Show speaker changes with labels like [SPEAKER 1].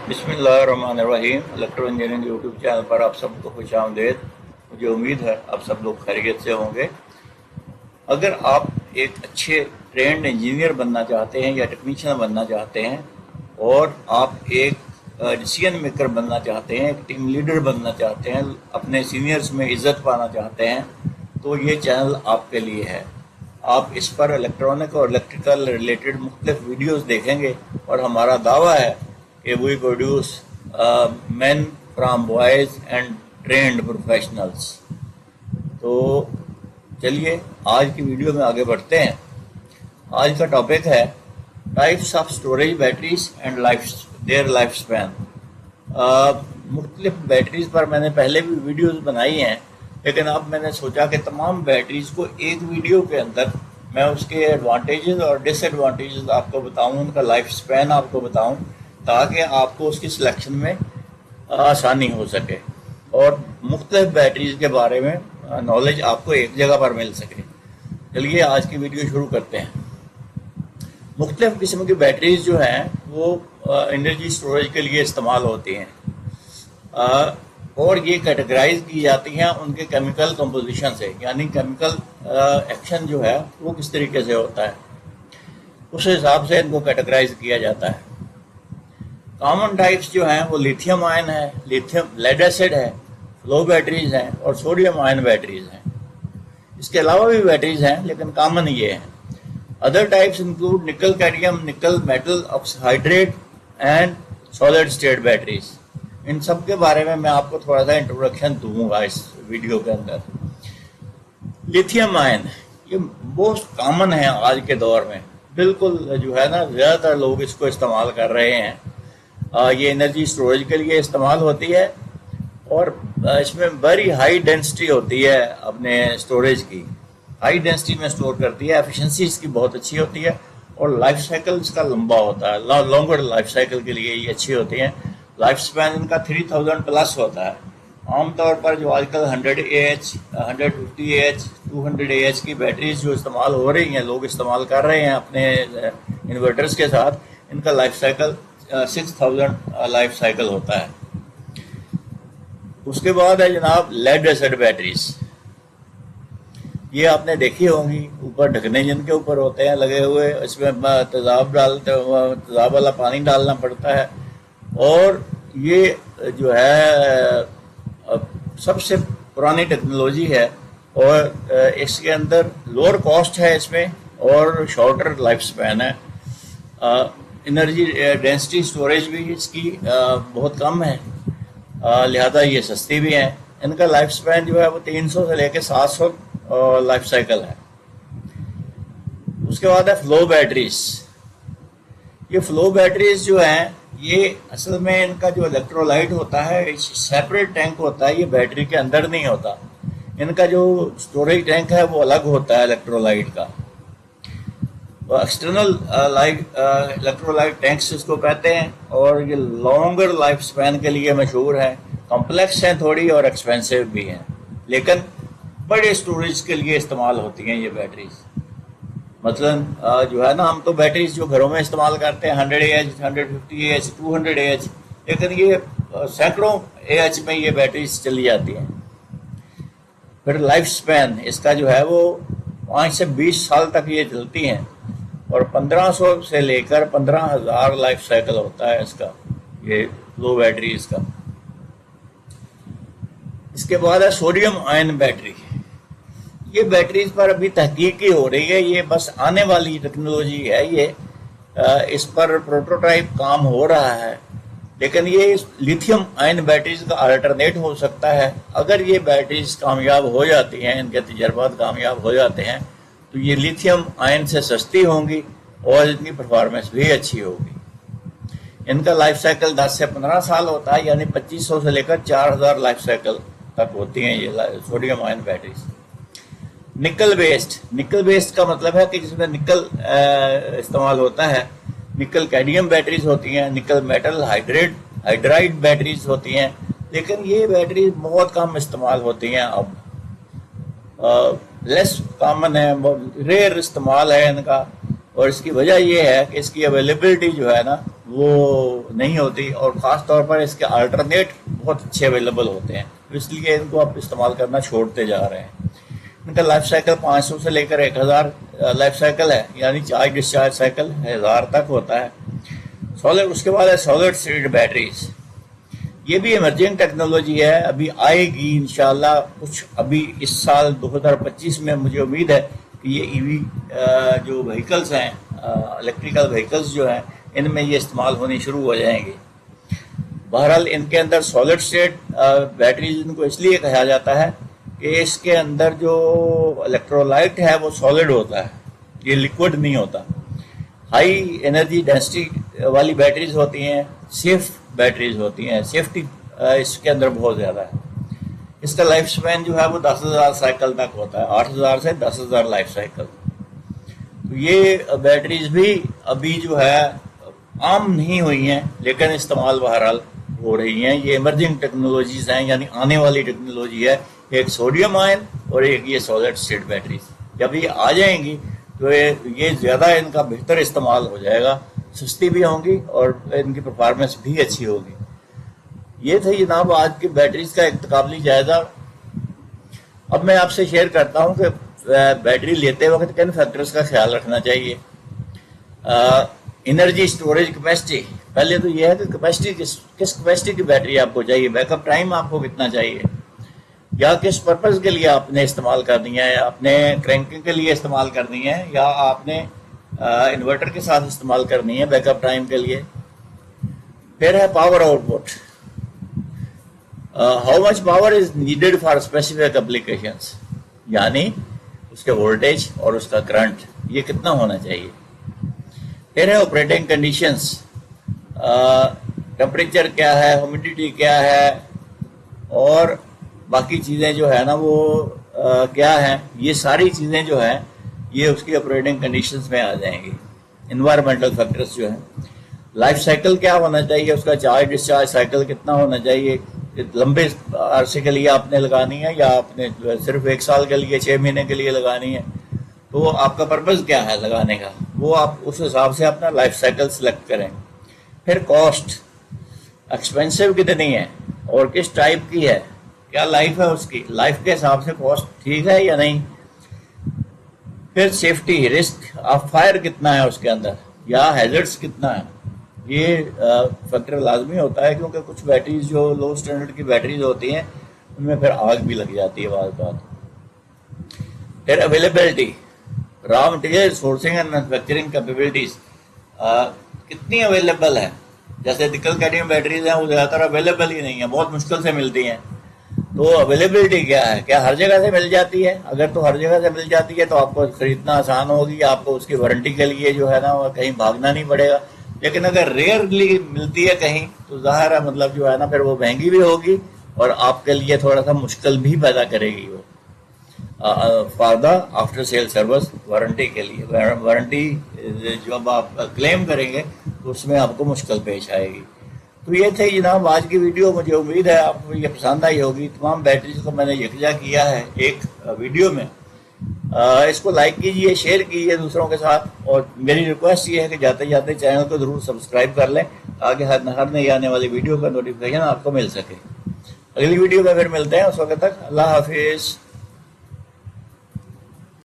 [SPEAKER 1] बिस्मिल्लाहिर्रहमानिर्रहीम। Electro engineering YouTube channel पर आप सबको खुश आमदेद। मुझे उम्मीद है आप सब लोग खैरियत से होंगे। अगर आप एक अच्छे ट्रेंड इंजीनियर बनना चाहते हैं या टेक्नीशियन बनना चाहते हैं और आप एक डिसीजन मेकर बनना चाहते हैं, एक टीम लीडर बनना चाहते हैं, अपने सीनियर्स में इज़्ज़त पाना चाहते हैं, तो ये चैनल आपके लिए है। आप इस पर इलेक्ट्रॉनिक और इलेक्ट्रिकल रिलेटेड मुख्तलिफ वीडियोस देखेंगे और हमारा दावा है कि we produce men from boys and trained professionals. तो चलिए आज की वीडियो में आगे बढ़ते हैं। आज का टॉपिक है types of storage batteries and their life span. मुख्तलिफ बैटरीज पर मैंने पहले भी वीडियोस बनाई हैं, लेकिन अब मैंने सोचा कि तमाम बैटरीज को एक वीडियो के अंदर मैं उसके एडवांटेजेस और डिसएडवांटेजेस आपको बताऊं, उनका लाइफ स्पैन आपको बताऊं, ताकि आपको उसकी सिलेक्शन में आसानी हो सके और मुख्तलिफ बैटरीज के बारे में नॉलेज आपको एक जगह पर मिल सके। चलिए आज की वीडियो शुरू करते हैं। मुख्तलिफ किस्म की बैटरीज जो हैं वो एनर्जी स्टोरेज के लिए इस्तेमाल होती हैं और ये कैटेगराइज की जाती हैं उनके केमिकल कंपोजिशन से, यानी केमिकल एक्शन जो है वो किस तरीके से होता है, उस हिसाब से इनको कैटेगराइज किया जाता है। कॉमन टाइप्स जो हैं वो लिथियम आयन है, लिथियम लेड एसिड है, फ्लो बैटरीज हैं और सोडियम आयन बैटरीज हैं। इसके अलावा भी बैटरीज हैं लेकिन कॉमन ये हैं। Other types include nickel cadmium, nickel metal hydride and solid state batteries. इन सब के बारे में मैं आपको थोड़ा सा इंट्रोडक्शन दूंगा इस वीडियो के अंदर। लिथियम आयन ये मोस्ट कॉमन है आज के दौर में, बिल्कुल जो है ना ज़्यादातर लोग इसको इस्तेमाल कर रहे हैं। ये एनर्जी स्टोरेज के लिए इस्तेमाल होती है और इसमें वेरी हाई डेंसिटी होती है अपने स्टोरेज की, हाई डेंसिटी में स्टोर करती है, एफिशिएंसी इसकी बहुत अच्छी होती है और लाइफ साइकिल इसका लंबा होता है, लॉन्गर लाइफ साइकिल के लिए ये अच्छी होती है। लाइफ स्पैन इनका 3000 प्लस होता है। आमतौर पर जो आजकल 100 Ah, 150 Ah, 200 Ah की बैटरीज जो इस्तेमाल हो रही हैं, लोग इस्तेमाल कर रहे हैं अपने इन्वर्टर्स के साथ, इनका लाइफ साइकिल 6000 लाइफ साइकिल होता है। उसके बाद है जनाब लेड एसिड बैटरीज। ये आपने देखी होंगी, ऊपर ढकने जिनके ऊपर होते हैं लगे हुए, इसमें तेजाब वाला पानी डालना पड़ता है और ये जो है सबसे पुरानी टेक्नोलॉजी है और इसके अंदर लोअर कॉस्ट है इसमें और शॉर्टर लाइफ स्पैन है। एनर्जी डेंसिटी स्टोरेज भी इसकी बहुत कम है, लिहाजा ये सस्ती भी है। इनका लाइफ स्पैन जो है वो 300 से लेकर 700 लाइफ साइकिल है। उसके बाद है फ्लो बैटरीज। ये फ्लो बैटरीज जो हैं ये असल में इनका जो इलेक्ट्रोलाइट होता है सेपरेट टैंक होता है, ये बैटरी के अंदर नहीं होता। इनका जो स्टोरेज टैंक है वो अलग होता है इलेक्ट्रोलाइट का। एक्सटर्नल इलेक्ट्रोलाइट टैंक्स इसको कहते हैं और ये लॉन्गर लाइफ स्पैन के लिए मशहूर है। कॉम्प्लेक्स हैं थोड़ी और एक्सपेंसिव भी हैं, लेकिन बड़े स्टोरेज के लिए इस्तेमाल होती हैं ये बैटरीज। मतलब जो है ना, हम तो बैटरीज जो घरों में इस्तेमाल करते हैं 100 Ah, 150 Ah, 200 Ah, लेकिन ये सैकड़ों AH में ये बैटरीज चली जाती हैं। फिर लाइफ स्पैन इसका जो है वो 5 से 20 साल तक ये चलती हैं और 1500 से लेकर 15000 लाइफ साइकिल होता है इसका, ये लो बैटरीज का। इसके बाद है सोडियम आयन बैटरी। ये बैटरीज पर अभी तहकीक ही हो रही है, ये बस आने वाली टेक्नोलॉजी है। ये इस पर प्रोटोटाइप काम हो रहा है, लेकिन ये लिथियम आयन बैटरीज का अल्टरनेट हो सकता है। अगर ये बैटरीज कामयाब हो जाती हैं, इनके तजर्बात कामयाब हो जाते हैं, तो ये लिथियम आयन से सस्ती होंगी और इनकी परफॉर्मेंस भी अच्छी होगी। इनका लाइफ साइकिल 10 से 15 साल होता है, यानी 2500 से लेकर 4000 लाइफ साइकिल तक होती हैं ये सोडियम आयन बैटरीज। निकल बेस्ड का मतलब है कि जिसमें निकल इस्तेमाल होता है। निकल कैडमियम बैटरीज होती हैं, निकल मेटल हाइड्राइड बैटरीज होती हैं, लेकिन ये बैटरीज बहुत कम इस्तेमाल होती हैं अब, लेस कॉमन है, रेयर इस्तेमाल है इनका। और इसकी वजह ये है कि इसकी अवेलेबिलिटी जो है ना وہ نہیں ہوتی، اور خاص طور پر اس کے آلٹرنیٹ بہت اچھے اویلیبل ہوتے ہیں، اس لیے ان کو آپ استعمال کرنا چھوڑتے جا رہے ہیں۔ ان کا لائف سائیکل 500 سے لے کر 1000 لائف سائیکل ہے، یعنی چارج ڈسچارج سائیکل 1000 تک ہوتا ہے۔ سولر، اس کے بعد ہے سولر اسٹیٹ بیٹریز، یہ بھی ایمرجنگ ٹیکنالوجی ہے، ابھی آئے گی انشاءاللہ کچھ، ابھی اس سال 2025 میں مجھے امید ہے کہ یہ ای وی جو وہیکلز ہیں، الیکٹریکل وہیکلز جو ہیں، ان میں یہ استعمال ہونی شروع ہو جائیں گی۔ بہرحال ان کے اندر سالڈ اسٹیٹ بیٹریز ان کو اس لیے کہا جاتا ہے کہ اس کے اندر جو الیکٹرولائٹ ہے وہ سالڈ ہوتا ہے، یہ لیکوڈ نہیں ہوتا۔ ہائی انرجی ڈینسٹی والی بیٹریز ہوتی ہیں، سیف بیٹریز ہوتی ہیں، سیفٹی اس کے اندر بہت زیادہ ہے۔ اس کا لائف سپین جو ہے وہ 10,000 سائیکل تک ہوتا ہے، 8,000 سے 10,000 لائف سائیکل۔ تو یہ بیٹریز بھی ابھی جو ہے عام نہیں ہوئی ہیں، لیکن استعمال بہرحال ہو رہی ہیں۔ یہ ایمرجنگ ٹیکنالوجیز ہیں، یعنی آنے والی ٹیکنالوجی ہے، ایک سوڈیم آئن اور ایک یہ سالڈ اسٹیٹ بیٹریز۔ جب یہ آ جائیں گی تو یہ زیادہ ان کا بہتر استعمال ہو جائے گا، سستی بھی ہوں گی اور ان کی پرفارمنس بھی اچھی ہوگی۔ یہ تھا جناب آج کی بیٹریز کا ایک تقابلی جائزہ۔ اب میں آپ سے شیئر کرتا ہوں کہ بیٹری لیتے وقت کن فیکٹرز کا خیال رکھنا چاہیے۔ انرجی اسٹوریج کیپیسٹی، پہلے تو یہ ہے کہ کیپیسٹی کس کیپیسٹی کی بیٹری آپ کو چاہیے، بیک اپ ٹائم آپ کو کتنا چاہیے، یا کس پرپز کے لیے آپ نے استعمال کرنی ہے، اپنے کرینکنگ کے لیے استعمال کرنی ہے یا آپ نے انورٹر کے ساتھ استعمال کرنی ہے بیک اپ ٹائم کے لیے۔ پھر ہے power out put, how much power is needed for specific applications, یعنی اس کے وولٹیج اور اس کا کرنٹ یہ کتنا ہونا چاہیے۔ پھر ہے آپریٹنگ کنڈیشنس، ٹمپریچر کیا ہے، ہیومیڈیٹی کیا ہے، اور باقی چیزیں جو ہے نا وہ کیا ہیں، یہ ساری چیزیں جو ہیں یہ اس کی آپریٹنگ کنڈیشنز میں آ جائیں گی۔ انوائرمنٹل فیکٹرز جو ہیں، لائف سائیکل کیا ہونا چاہیے، اس کا چارج ڈسچارج سائیکل کتنا ہونا چاہیے، لمبے عرصے کے لیے آپ نے لگانی ہے یا آپ نے صرف 1 سال کے لیے 6 مہینے کے لیے لگانی ہے، تو آپ کا پرپز کیا ہے لگانے کا، وہ آپ اس حساب سے اپنا لائف سائیکل سلیکٹ کریں۔ پھر کاسٹ، ایکسپینسو کتنی ہے اور کس ٹائپ کی ہے، کیا لائف ہے اس کی، لائف کے حساب سے کاسٹ ٹھیک ہے یا نہیں۔ پھر سیفٹی، رسک آف فائر کتنا ہے اس کے اندر، یا ہیزرڈس کتنا ہے، یہ فیکٹر لازمی ہوتا ہے، کیونکہ کچھ بیٹریز جو لو اسٹینڈرڈ کی بیٹریز ہوتی ہیں ان میں پھر آگ بھی لگ جاتی ہے بعض بات۔ پھر availability, raw material sourcing and manufacturing capabilities کتنی اویلیبل ہے، جیسے نکل کیڈمیم بیٹریز ہیں وہ زیادہ تر اویلیبل ہی نہیں ہیں، بہت مشکل سے ملتی ہیں، تو اویلیبلٹی کیا ہے، کیا ہر جگہ سے مل جاتی ہے، اگر تو ہر جگہ سے مل جاتی ہے تو آپ کو خریدنا آسان ہوگی، آپ کو اس کی وارنٹی کے لیے جو ہے نا وہ کہیں بھاگنا نہیں پڑے گا۔ لیکن اگر ریئرلی ملتی ہے کہیں تو ظاہر ہے مطلب جو ہے نا پھر وہ مہنگی بھی ہوگی اور آپ کے لیے تھوڑا سا مشکل بھی پیدا کرے گی وہ for the after sale service, warranty کے لیے، وارنٹی جب آپ کلیم کریں گے تو اس میں آپ کو مشکل پیش آئے گی۔ تو یہ تھے جناب آج کی ویڈیو، مجھے امید ہے آپ کو یہ پسند آئی ہوگی۔ تمام بیٹریز کو میں نے یکجا کیا ہے ایک ویڈیو میں، اس کو لائک کیجئے، شیئر کیجئے دوسروں کے ساتھ، اور میری ریکویسٹ یہ ہے کہ جاتے جاتے چینل کو ضرور سبسکرائب کر لیں تاکہ ہر نئی آنے والی ویڈیو کا نوٹیفیکیشن آپ کو مل سکے۔ اگلی ویڈیو میں پھر ملتے ہیں، اس وقت تک اللہ حافظ۔